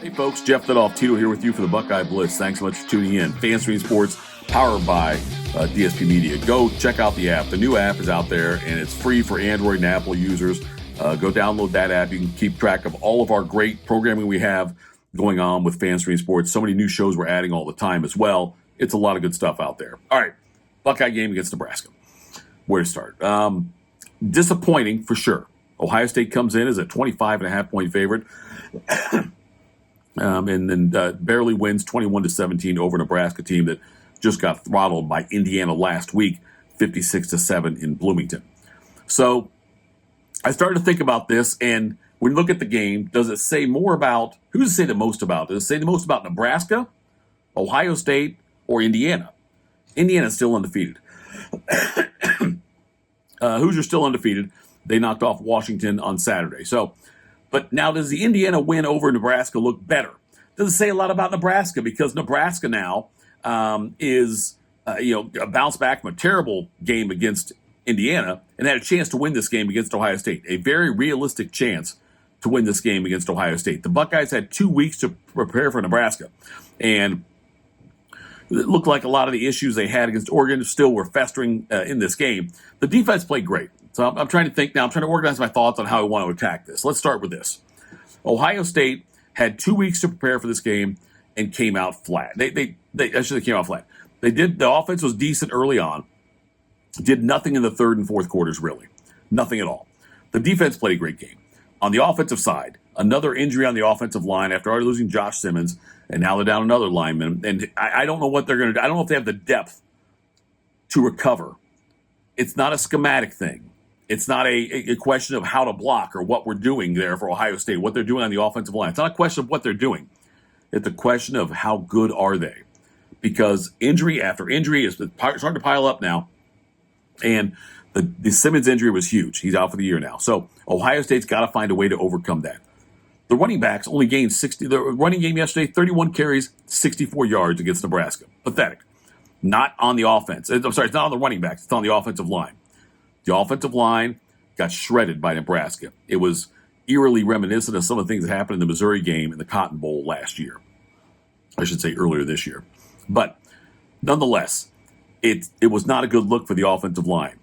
Hey folks, Jeff Thitoff, Tito here with you for the Buckeye Blitz. Thanks so much for tuning in. FanStream Sports, powered by DSP Media. Go check out the app. The new app is out there, and it's free for Android and Apple users. Go download that app. You can keep track of all of our great programming we have going on with FanStream Sports. So many new shows we're adding all the time as well. It's a lot of good stuff out there. All right, Buckeye game against Nebraska. Where to start? Disappointing for sure. Ohio State comes in as a 25.5-point favorite. And then barely wins 21-17 over a Nebraska team that just got throttled by Indiana last week, 56-7 in Bloomington. So I started to think about this, and when you look at the game, does it say more about, who does it say the most about? Does it say the most about Nebraska, Ohio State, or Indiana? Indiana's still undefeated. Hoosiers still undefeated. They knocked off Washington on Saturday. But now, does the Indiana win over Nebraska look better? Does it say a lot about Nebraska? Because Nebraska now is a bounce back from a terrible game against Indiana and had a chance to win this game against Ohio State. A very realistic chance to win this game against Ohio State. The Buckeyes had 2 weeks to prepare for Nebraska. And it looked like a lot of the issues they had against Oregon still were festering in this game. The defense played great. So I'm trying to think now. I'm trying to organize my thoughts on how I want to attack this. Let's start with this. Ohio State had 2 weeks to prepare for this game and came out flat. They came out flat. The offense was decent early on. Did nothing in the third and fourth quarters, really. Nothing at all. The defense played a great game. On the offensive side, another injury on the offensive line after already losing Josh Simmons, and now they're down another lineman. And I don't know what they're going to do. I don't know if they have the depth to recover. It's not a schematic thing. It's not a question of how to block or what we're doing there for Ohio State, what they're doing on the offensive line. It's not a question of what they're doing. It's a question of how good are they. Because injury after injury is starting to pile up now. And the Simmons injury was huge. He's out for the year now. So Ohio State's got to find a way to overcome that. The running backs only gained 60. The running game yesterday, 31 carries, 64 yards against Nebraska. Pathetic. Not on the offense. I'm sorry, it's not on the running backs. It's on the offensive line. The offensive line got shredded by Nebraska. It was eerily reminiscent of some of the things that happened in the Missouri game in the Cotton Bowl last year. I should say earlier this year. But nonetheless, it was not a good look for the offensive line.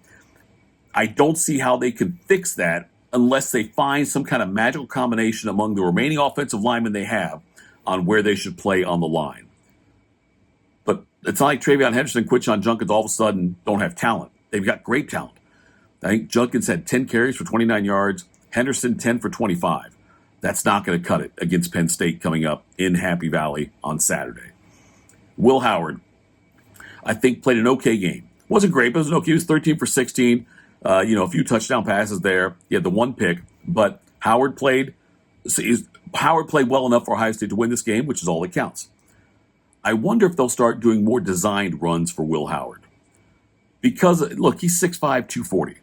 I don't see how they can fix that unless they find some kind of magical combination among the remaining offensive linemen they have on where they should play on the line. But it's not like Travion Henderson and Quinshon Judkins all of a sudden don't have talent. They've got great talent. I think Judkins had 10 carries for 29 yards. Henderson, 10 for 25. That's not going to cut it against Penn State coming up in Happy Valley on Saturday. Will Howard, I think, played an okay game. Wasn't great, but it was okay. He was 13 for 16. A few touchdown passes there. He had the one pick. But Howard played well enough for Ohio State to win this game, which is all that counts. I wonder if they'll start doing more designed runs for Will Howard. Because, look, he's 6'5", 240.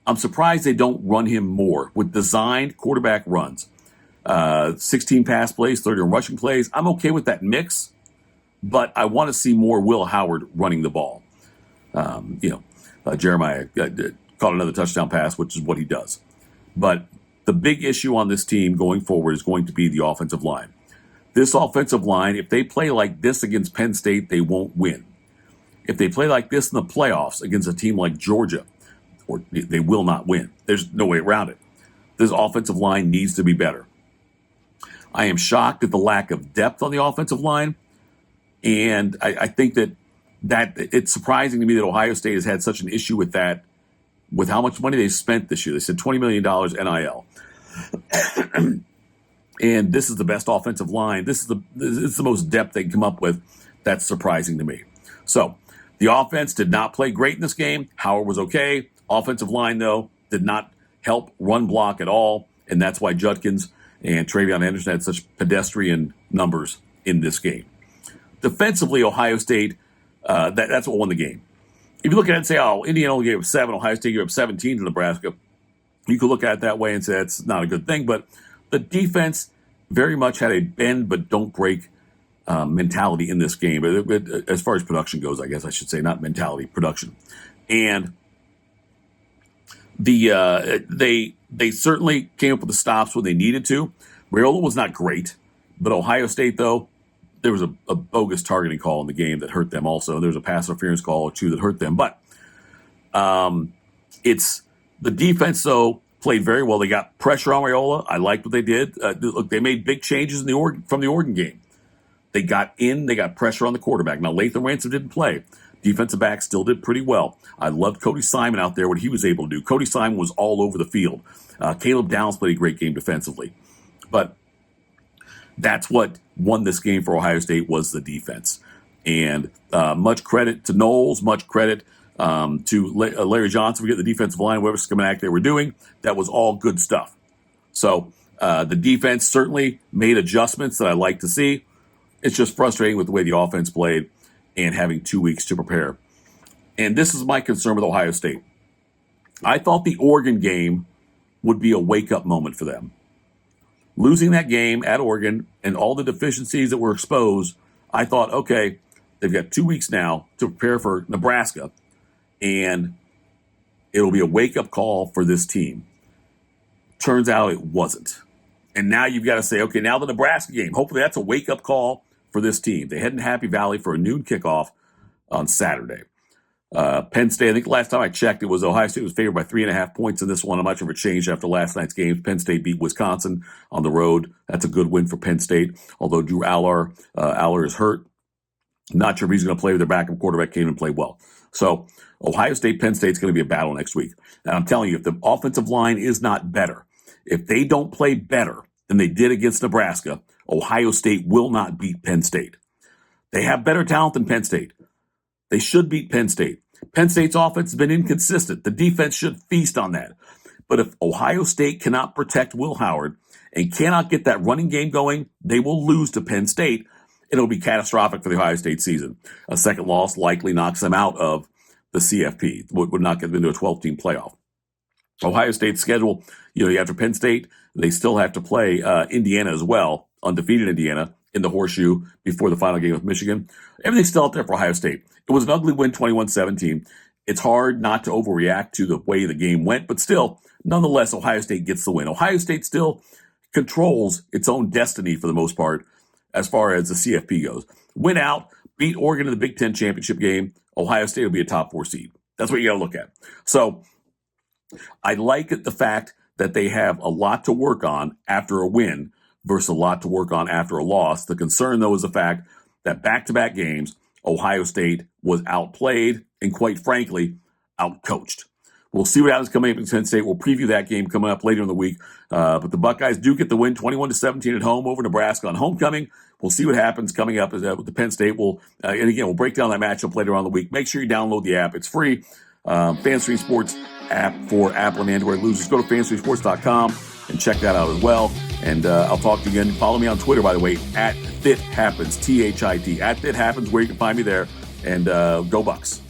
I'm surprised they don't run him more with designed quarterback runs. 16 pass plays, 30 rushing plays. I'm okay with that mix, but I want to see more Will Howard running the ball. Jeremiah caught another touchdown pass, which is what he does. But the big issue on this team going forward is going to be the offensive line. This offensive line, if they play like this against Penn State, they won't win. If they play like this in the playoffs against a team like Georgia, or they will not win. There's no way around it. This offensive line needs to be better. I am shocked at the lack of depth on the offensive line, and I think that it's surprising to me that Ohio State has had such an issue with that, with how much money they spent this year. They said $20 million NIL. And this is the best offensive line. This is the most depth they can come up with. That's surprising to me. So the offense did not play great in this game. Howard was okay. Offensive line, though, did not help run block at all, and that's why Judkins and Travion Henderson had such pedestrian numbers in this game. Defensively, Ohio State, that's what won the game. If you look at it and say, Indiana only gave up 7, Ohio State gave up 17 to Nebraska, you could look at it that way and say that's not a good thing, but the defense very much had a bend but don't break mentality in this game, as far as production goes, I guess I should say, not mentality, production. And they certainly came up with the stops when they needed to. Raiola was not great, But Ohio State, though, there was a bogus targeting call in the game that hurt them also. There was a pass interference call or two that hurt them. But it's the defense, though, played very well. They got pressure on Raiola. I liked what they did. Look, they made big changes from the Oregon game. They got pressure on the quarterback. Now, Lathan Ransom didn't play. Defensive back still did pretty well. I loved Cody Simon out there, what he was able to do. Cody Simon was all over the field. Caleb Downs played a great game defensively. But that's what won this game for Ohio State was the defense. And much credit to Knowles, much credit to Larry Johnson for getting the defensive line, whatever schematic they were doing. That was all good stuff. So the defense certainly made adjustments that I like to see. It's just frustrating with the way the offense played and having 2 weeks to prepare. And this is my concern with Ohio State. I thought the Oregon game would be a wake-up moment for them. Losing that game at Oregon and all the deficiencies that were exposed, I thought, okay, they've got 2 weeks now to prepare for Nebraska, and it'll be a wake-up call for this team. Turns out it wasn't. And now you've got to say, okay, now the Nebraska game, hopefully that's a wake-up call for this team. They head in Happy Valley for a noon kickoff on Saturday. Penn State, I think last time I checked, it was Ohio State was favored by 3.5 points in this one. I'm not sure if it changed after last night's games. Penn State beat Wisconsin on the road. That's a good win for Penn State, although Drew Aller is hurt. Not sure if he's going to play with their backup quarterback. Came and played well. So Ohio State, Penn State's going to be a battle next week. And I'm telling you, if the offensive line is not better, if they don't play better than they did against Nebraska, Ohio State will not beat Penn State. They have better talent than Penn State. They should beat Penn State. Penn State's offense has been inconsistent. The defense should feast on that. But if Ohio State cannot protect Will Howard and cannot get that running game going, they will lose to Penn State. It'll be catastrophic for the Ohio State season. A second loss likely knocks them out of the CFP, would not get them into a 12-team playoff. Ohio State's schedule, after Penn State, they still have to play Indiana as well, undefeated Indiana, in the horseshoe before the final game with Michigan. Everything's still out there for Ohio State. It was an ugly win, 21-17. It's hard not to overreact to the way the game went, but still, nonetheless, Ohio State gets the win. Ohio State still controls its own destiny for the most part as far as the CFP goes. Win out, beat Oregon in the Big Ten championship game. Ohio State will be a top 4 seed. That's what you got to look at. So I like the fact that they have a lot to work on after a win versus a lot to work on after a loss. The concern, though, is the fact that back-to-back games, Ohio State was outplayed and, quite frankly, outcoached. We'll see what happens coming up in Penn State. We'll preview that game coming up later in the week. But the Buckeyes do get the win, 21-17 at home over Nebraska on homecoming. We'll see what happens coming up with the Penn State. And again, we'll break down that matchup later on in the week. Make sure you download the app. It's free. FanStream Sports app for Apple and Android users. Go to fanstreamsports.com and check that out as well. And I'll talk to you again. Follow me on Twitter, by the way, @ThitHappens, THIT, @ThitHappens, where you can find me there. And go Bucks.